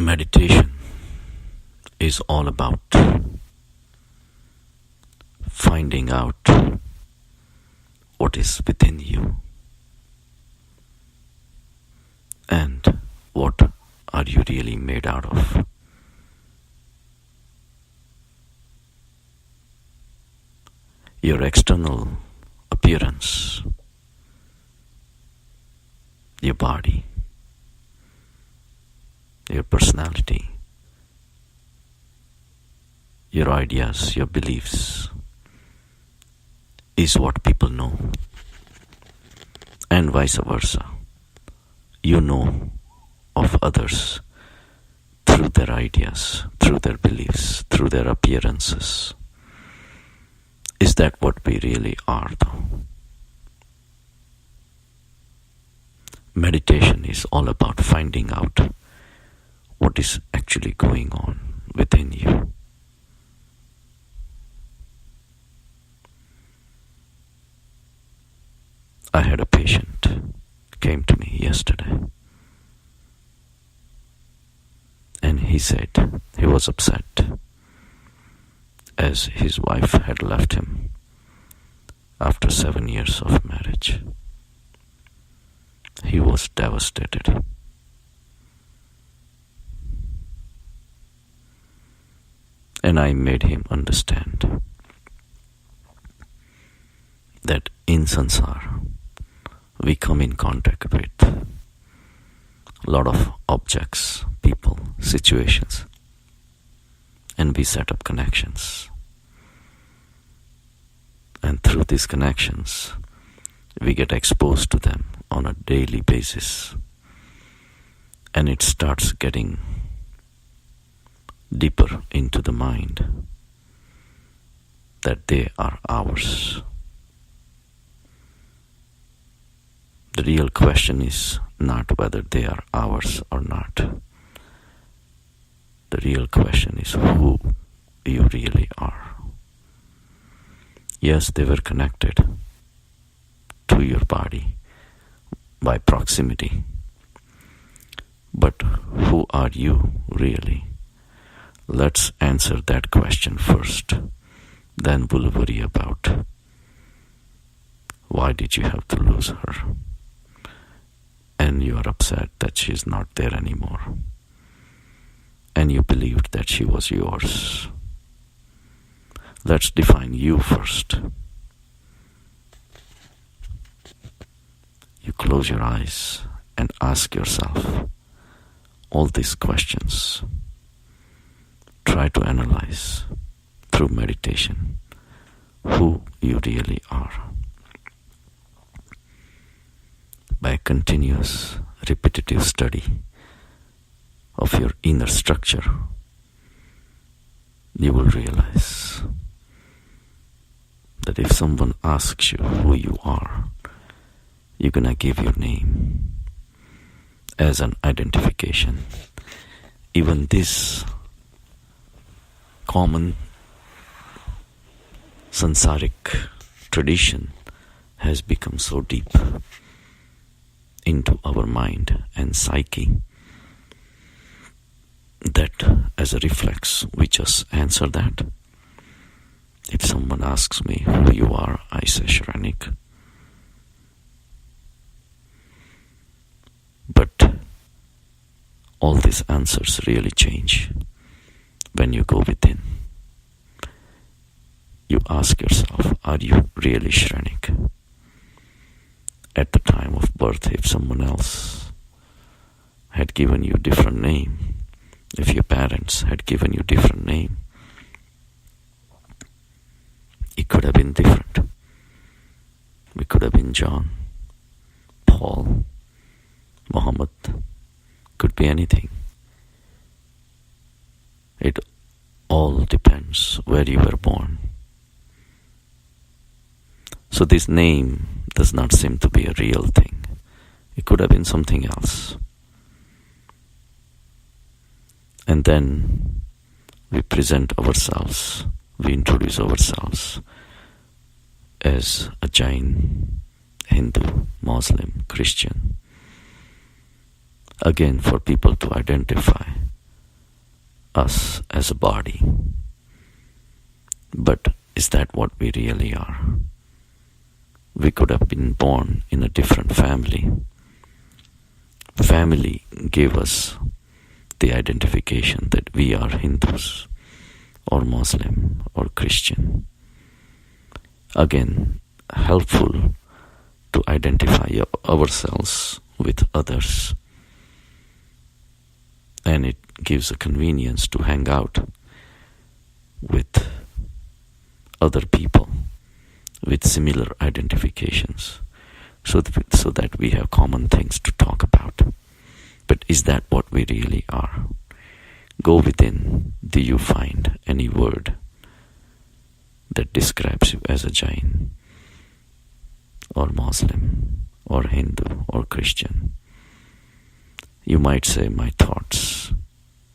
Meditation is all about finding out what is within you and what are you really made out of. Your external appearance, your body, your personality, your ideas, your beliefs is what people know, and vice versa. You know of others through their ideas, through their beliefs, through their appearances. Is that what we really are, though? Meditation is all about finding out what is actually going on within you. I had a patient came to me yesterday, and he said he was upset as his wife had left him after 7 years of marriage. He was devastated. And I made him understand that in Sansar, we come in contact with a lot of objects, people, situations, and we set up connections. And through these connections, we get exposed to them on a daily basis. And it starts getting deeper into the mind that they are ours. The real question is not whether they are ours or not. The real question is who you really are. Yes, they were connected to your body by proximity, but who are you really? Let's answer that question first. Then we'll worry about why did you have to lose her? And you are upset that she's not there anymore. And you believed that she was yours. Let's define you first. You close your eyes and ask yourself all these questions. Try to analyze through meditation who you really are. By continuous, repetitive study of your inner structure, you will realize that if someone asks you who you are, you're gonna give your name as an identification. Even this common sansaric tradition has become so deep into our mind and psyche that as a reflex we just answer that. If someone asks me who you are, I say Shrenik. But all these answers really change when you go within. You ask yourself, are you really Shrenik? At the time of birth, if someone else had given you a different name, if your parents had given you a different name, it could have been different. We could have been John, Paul, Muhammad, could be anything. It all depends where you were born. So this name does not seem to be a real thing. It could have been something else. And then we present ourselves, we introduce ourselves as a Jain, Hindu, Muslim, Christian. Again, for people to identify us as a body. But is that what we really are? We could have been born in a different family. Family gave us the identification that we are Hindus or Muslim or Christian. Again, helpful to identify ourselves with others. And it gives a convenience to hang out with other people with similar identifications so that we have common things to talk about. But is that what we really are? Go within. Do you find any word that describes you as a Jain or Muslim or Hindu or Christian? You might say my thoughts,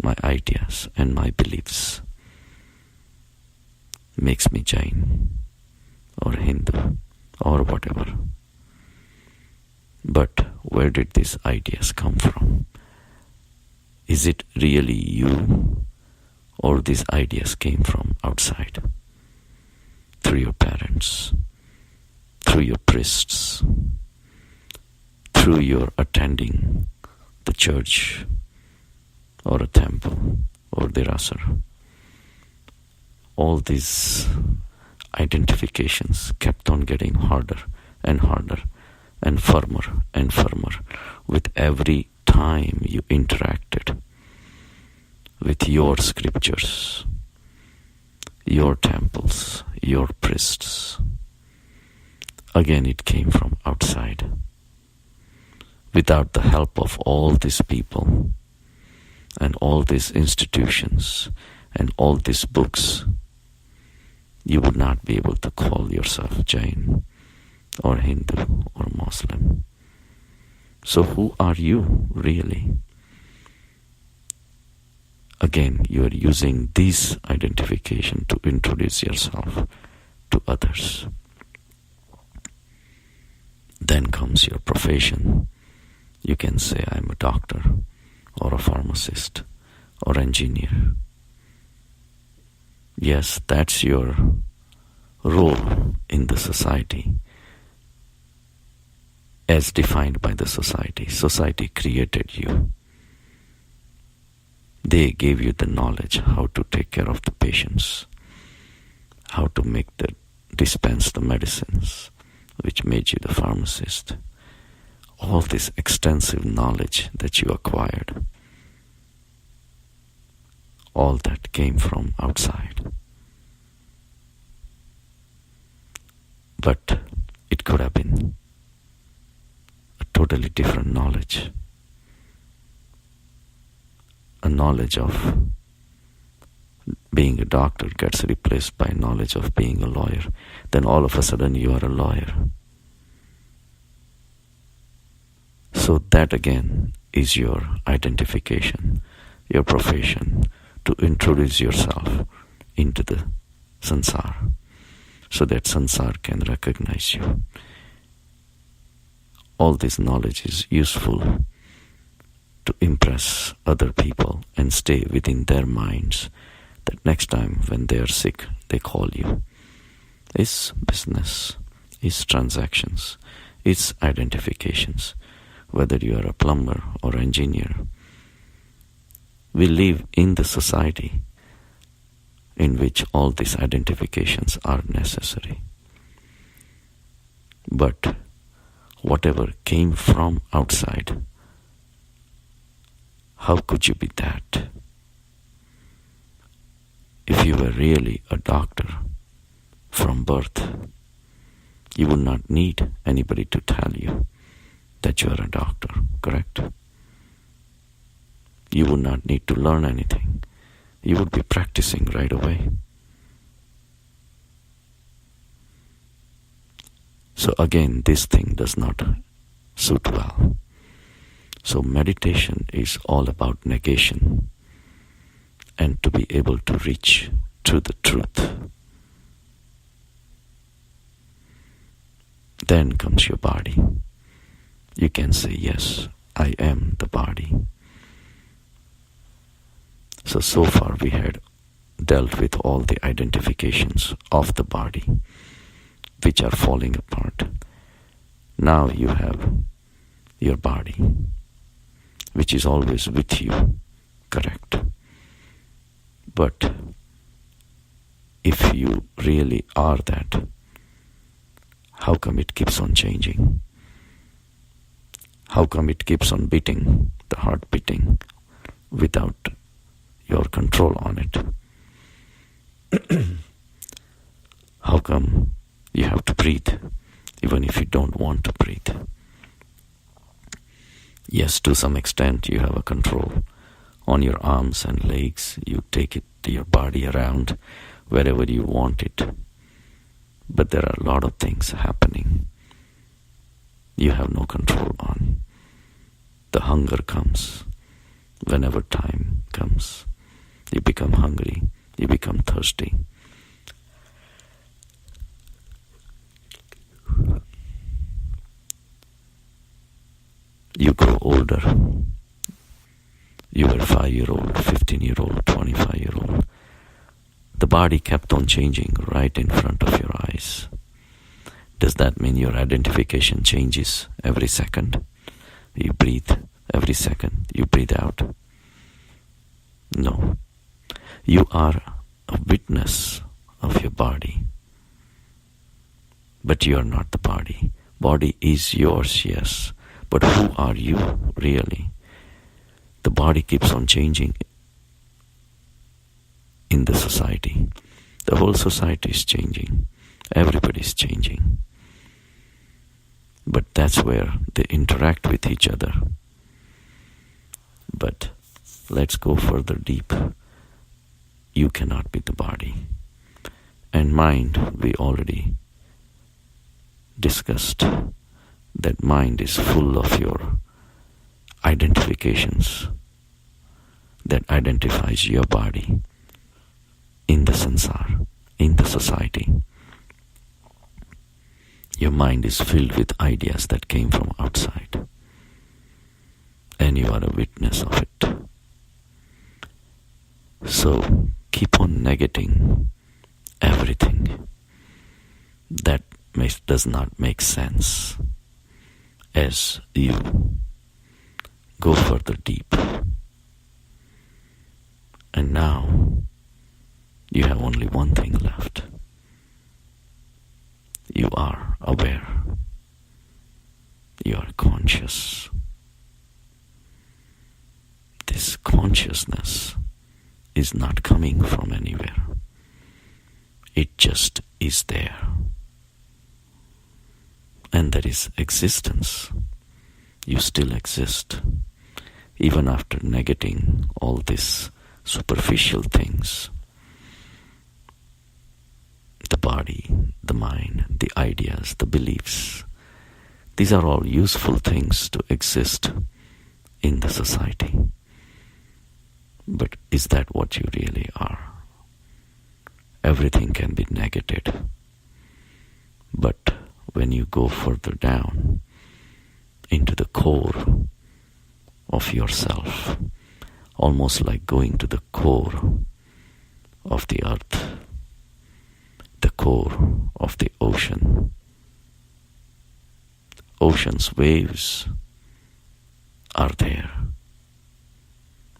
my ideas and my beliefs makes me Jain or Hindu or whatever. But where did these ideas come from? Is it really you, or these ideas came from outside? Through your parents, through your priests, through your attending the church or a temple or derasar. All these identifications kept on getting harder and harder and firmer with every time you interacted with your scriptures, your temples, your priests. Again, it came from outside. Without the help of all these people and all these institutions and all these books, you would not be able to call yourself Jain or Hindu or Muslim. So who are you really? Again, you are using this identification to introduce yourself to others. Then comes your profession. You can say, I'm a doctor or a pharmacist or engineer. Yes, that's your role in the society as defined by the society. Society created you. They gave you the knowledge how to take care of the patients, how to dispense the medicines, which made you the pharmacist. All this extensive knowledge that you acquired, all that came from outside. But it could have been a totally different knowledge. A knowledge of being a doctor gets replaced by knowledge of being a lawyer. Then all of a sudden you are a lawyer. So that again is your identification, your profession, to introduce yourself into the sansar, so that sansar can recognize you. All this knowledge is useful to impress other people and stay within their minds, that next time when they are sick, they call you. It's business, it's transactions, it's identifications. Whether you are a plumber or engineer, we live in the society in which all these identifications are necessary. But whatever came from outside, how could you be that? If you were really a doctor from birth, you would not need anybody to tell you that you are a doctor, correct? You would not need to learn anything. You would be practicing right away. So again, this thing does not suit well. So meditation is all about negation and to be able to reach to the truth. Then comes your body. You can say, yes, I am the body. So far we had dealt with all the identifications of the body which are falling apart. Now you have your body, which is always with you, correct? But if you really are that, how come it keeps on changing? How come it keeps on beating, the heart beating, without your control on it? How come you have to breathe, even if you don't want to breathe? Yes, to some extent you have a control on your arms and legs. You take your body around wherever you want it. But there are a lot of things happening you have no control on. The hunger comes whenever time comes. You become hungry, you become thirsty. You grow older. You were 5-year-old, 15-year-old, 25-year-old. The body kept on changing right in front of your eyes. Does that mean your identification changes every second? You breathe every second, you breathe out. No. You are a witness of your body. But you are not the body. Body is yours, yes. But who are you really? The body keeps on changing in the society. The whole society is changing. Everybody is changing. But that's where they interact with each other. But let's go further deep. You cannot be the body. And mind, we already discussed that mind is full of your identifications that identifies your body in the sansar, in the society. Your mind is filled with ideas that came from outside, and you are a witness of it. So keep on negating everything that does not make sense as you go further deep. And now you have only one thing left. You are aware. You are conscious. This consciousness is not coming from anywhere. It just is there. And there is existence. You still exist. Even after negating all these superficial things. The body, the mind, the ideas, the beliefs. These are all useful things to exist in the society. But is that what you really are? Everything can be negated. But when you go further down into the core of yourself, almost like going to the core of the earth, the core of the ocean. Ocean's waves are there.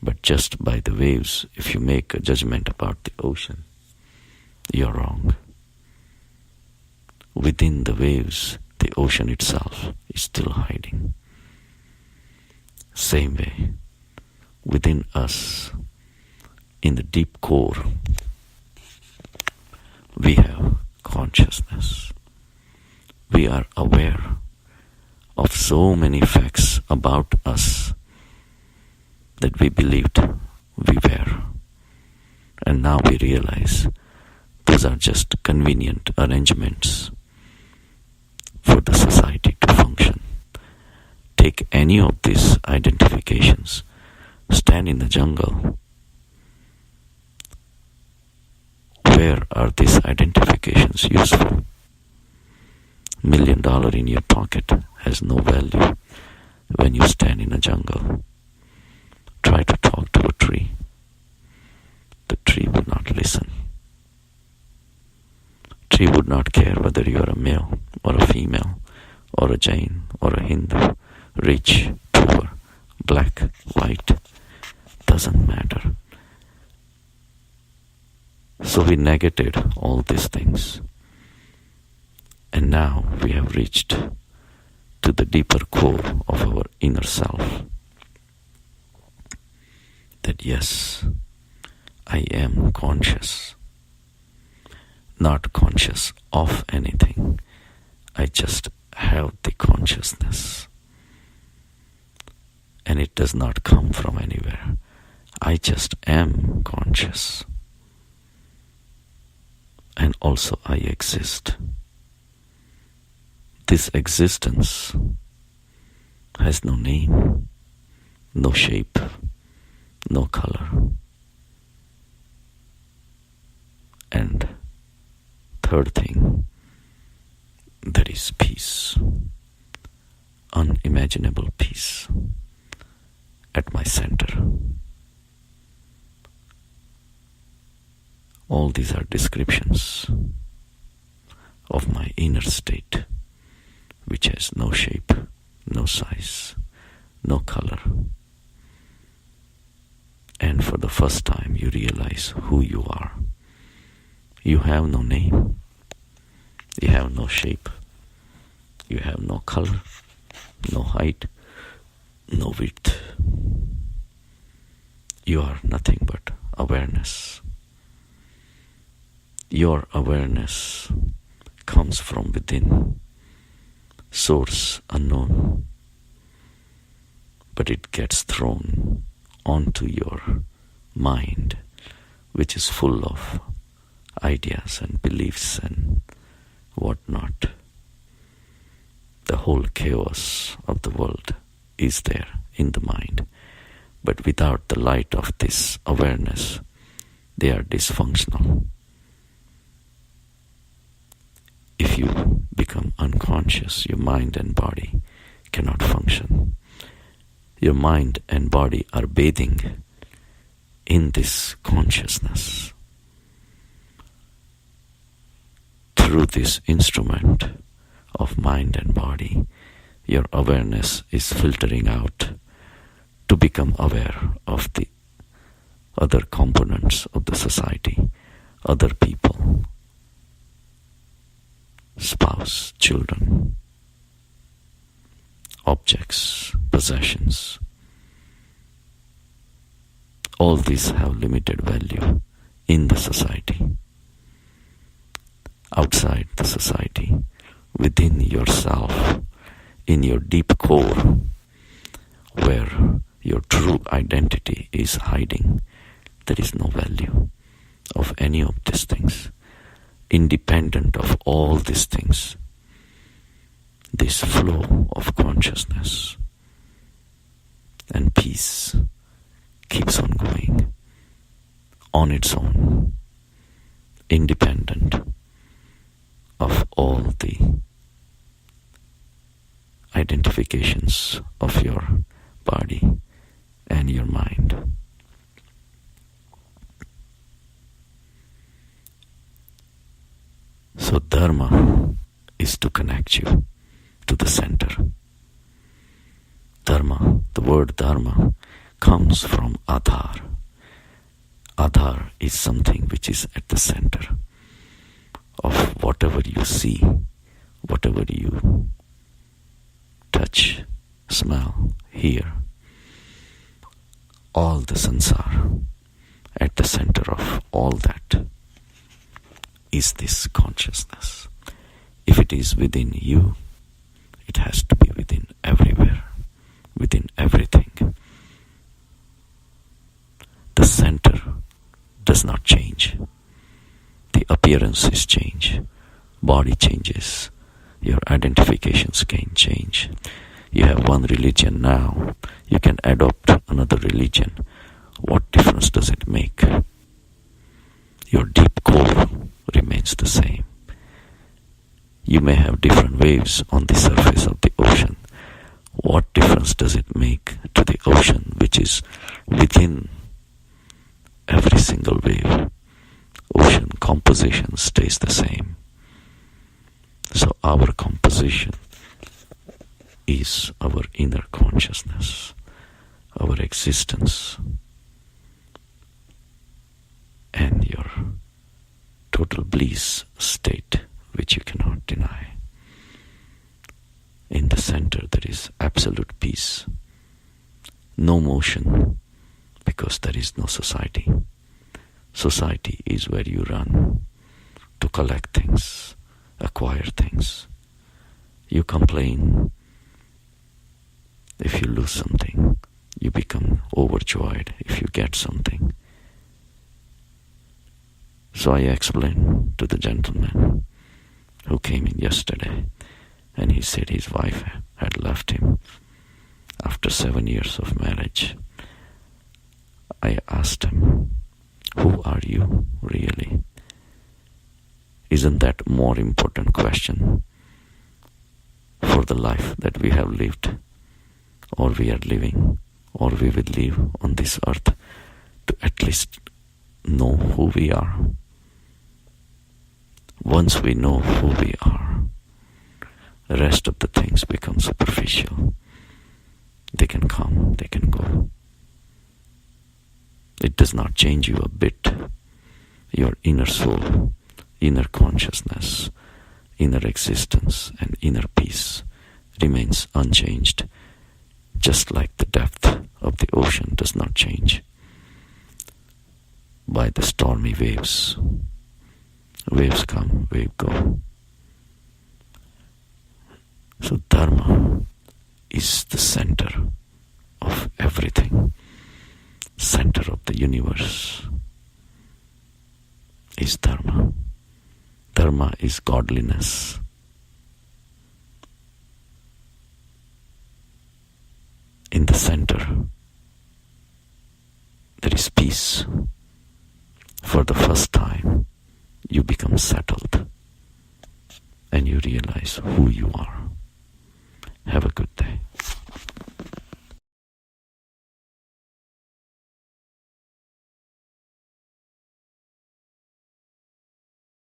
But just by the waves, if you make a judgment about the ocean, you're wrong. Within the waves, the ocean itself is still hiding. Same way, within us, in the deep core, we have consciousness. We are aware of so many facts about us that we believed we were. And now we realize those are just convenient arrangements for the society to function. Take any of these identifications, stand in the jungle. Where are these identifications useful? $1 million in your pocket has no value when you stand in a jungle. Try to talk to a tree. He would not care whether you are a male or a female, or a Jain or a Hindu, rich, poor, black, white, doesn't matter. So we negated all these things. And now we have reached to the deeper core of our inner self. That yes, I am conscious. Not conscious of anything. I just have the consciousness. And it does not come from anywhere. I just am conscious. And also I exist. This existence has no name, no shape, no color. And third thing, that is peace, unimaginable peace at my center. All these are descriptions of my inner state, which has no shape, no size, no color. And for the first time you realize who you are. You have no name, you have no shape, you have no color, no height, no width. You are nothing but awareness. Your awareness comes from within, source unknown, but it gets thrown onto your mind, which is full of ideas and beliefs and whatnot. The whole chaos of the world is there in the mind, but without the light of this awareness, they are dysfunctional. If you become unconscious, your mind and body cannot function. Your mind and body are bathing in this consciousness. Through this instrument of mind and body, your awareness is filtering out to become aware of the other components of the society, other people, spouse, children, objects, possessions. All these have limited value in the society. Outside the society, within yourself, in your deep core, where your true identity is hiding, there is no value of any of these things. Independent of all these things, this flow of consciousness and peace keeps on going on its own, independent of all the identifications of your body and your mind. So dharma is to connect you to the center. Dharma, the word dharma, comes from adhar. Adhar is something which is at the center of whatever you see, whatever you touch, smell, hear. All the sansar, at the center of all that is this consciousness. If it is within you, it has to be within everywhere, within everything. The center does not change. The appearances change, body changes, your identifications can change. You have one religion now, you can adopt another religion. What difference does it make? Your deep core remains the same. You may have different waves on the surface of the ocean. What difference does it make to the ocean which is within every single wave? Ocean composition stays the same. So our composition is our inner consciousness, our existence, and your total bliss state, which you cannot deny. In the center there is absolute peace, no motion, because there is no society. Society is where you run to collect things, acquire things. You complain if you lose something. You become overjoyed if you get something. So I explained to the gentleman who came in yesterday, and he said his wife had left him after 7 years of marriage. I asked him, who are you really? Isn't that more important question for the life that we have lived, or we are living, or we will live on this earth, to at least know who we are? Once we know who we are, the rest of the things become superficial. They can come, they can go. It does not change you a bit. Your inner soul, inner consciousness, inner existence, and inner peace remains unchanged, just like the depth of the ocean does not change by the stormy waves. Waves come, waves go. So Dharma is the center of everything. Center of the universe is Dharma. Dharma is godliness. In the center, there is peace. For the first time, you become settled and you realize who you are. Have a good day.